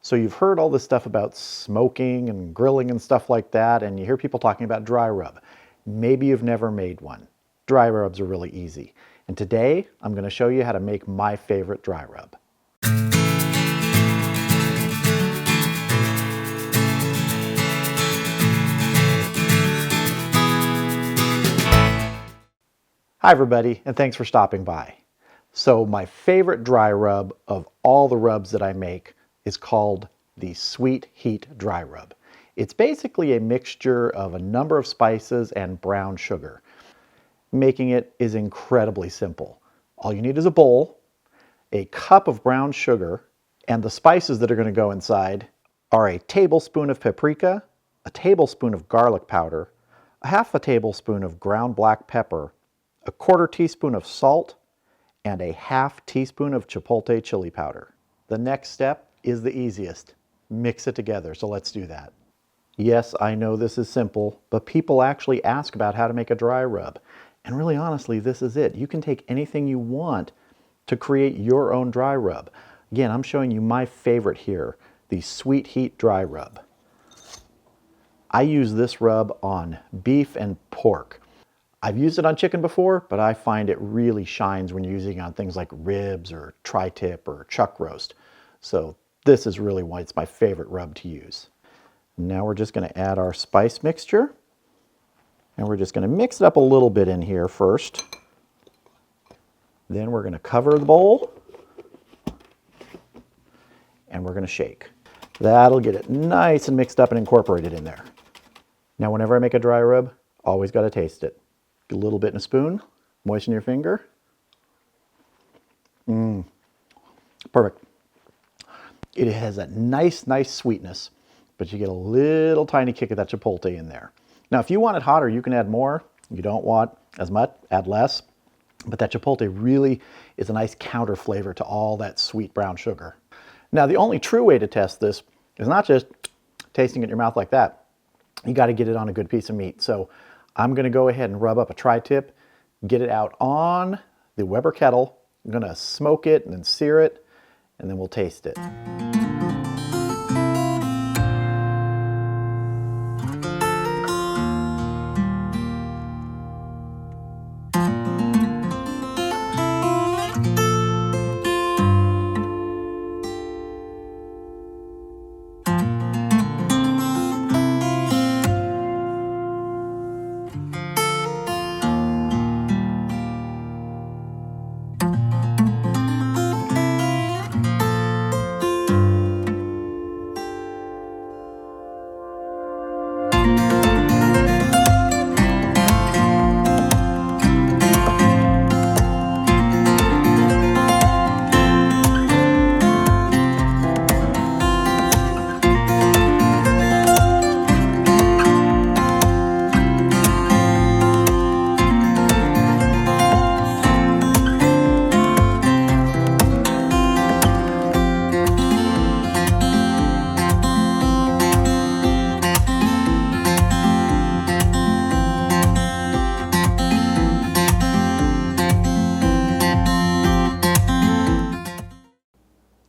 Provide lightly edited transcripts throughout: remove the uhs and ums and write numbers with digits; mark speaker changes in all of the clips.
Speaker 1: So you've heard all this stuff about smoking and grilling and stuff like that, and you hear people talking about dry rub. Maybe you've never made one. Dry rubs are really easy. And today, I'm going to show you how to make my favorite dry rub. Hi everybody, and thanks for stopping by. So my favorite dry rub of all the rubs that I make is called the Sweet Heat Dry Rub. It's basically a mixture of a number of spices and brown sugar. Making it is incredibly simple. All you need is a bowl, a cup of brown sugar, and the spices that are going to go inside are a tablespoon of paprika, a tablespoon of garlic powder, a half a tablespoon of ground black pepper, a quarter teaspoon of salt, and a half teaspoon of Chipotle chili powder. The next step is the easiest. Mix it together, so let's do that. Yes, I know this is simple, but people actually ask about how to make a dry rub. And really honestly, this is it. You can take anything you want to create your own dry rub. Again, I'm showing you my favorite here, the Sweet Heat Dry Rub. I use this rub on beef and pork. I've used it on chicken before, but I find it really shines when you're using it on things like ribs or tri-tip or chuck roast. So this is really why it's my favorite rub to use. Now we're just going to add our spice mixture. And we're just going to mix it up a little bit in here first. Then we're going to cover the bowl. And we're going to shake. That'll get it nice and mixed up and incorporated in there. Now whenever I make a dry rub, always got to taste it. Get a little bit in a spoon, moisten your finger. Perfect. It has that nice sweetness, but you get a little tiny kick of that chipotle in there. Now, if you want it hotter, you can add more. You don't want as much, add less. But that chipotle really is a nice counter flavor to all that sweet brown sugar. Now, the only true way to test this is not just tasting it in your mouth like that. You got to get it on a good piece of meat. So I'm going to go ahead and rub up a tri-tip, get it out on the Weber kettle. I'm going to smoke it and then sear it, and then we'll taste it.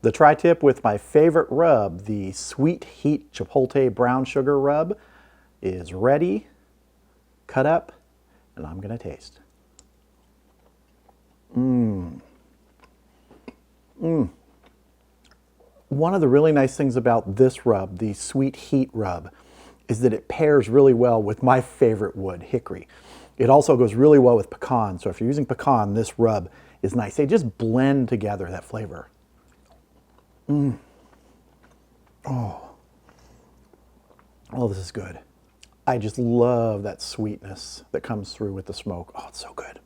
Speaker 1: The tri-tip with my favorite rub, the Sweet Heat Chipotle Brown Sugar Rub, is ready, cut up, and I'm going to taste. One of the really nice things about this rub, the Sweet Heat Rub, is that it pairs really well with my favorite wood, hickory. It also goes really well with pecan, so if you're using pecan, this rub is nice. They just blend together, that flavor. Oh, this is good. I just love that sweetness that comes through with the smoke. Oh, it's so good.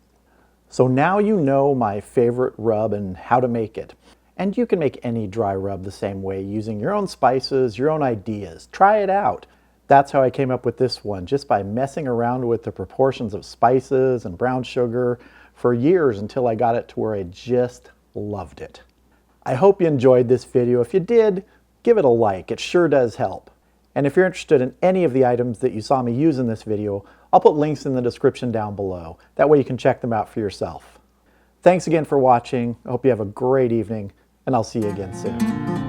Speaker 1: So now you know my favorite rub and how to make it. And you can make any dry rub the same way using your own spices, your own ideas. Try it out. That's how I came up with this one, just by messing around with the proportions of spices and brown sugar for years until I got it to where I just loved it. I hope you enjoyed this video. If you did, give it a like. It sure does help. And if you're interested in any of the items that you saw me use in this video, I'll put links in the description down below. That way you can check them out for yourself. Thanks again for watching. I hope you have a great evening, and I'll see you again soon.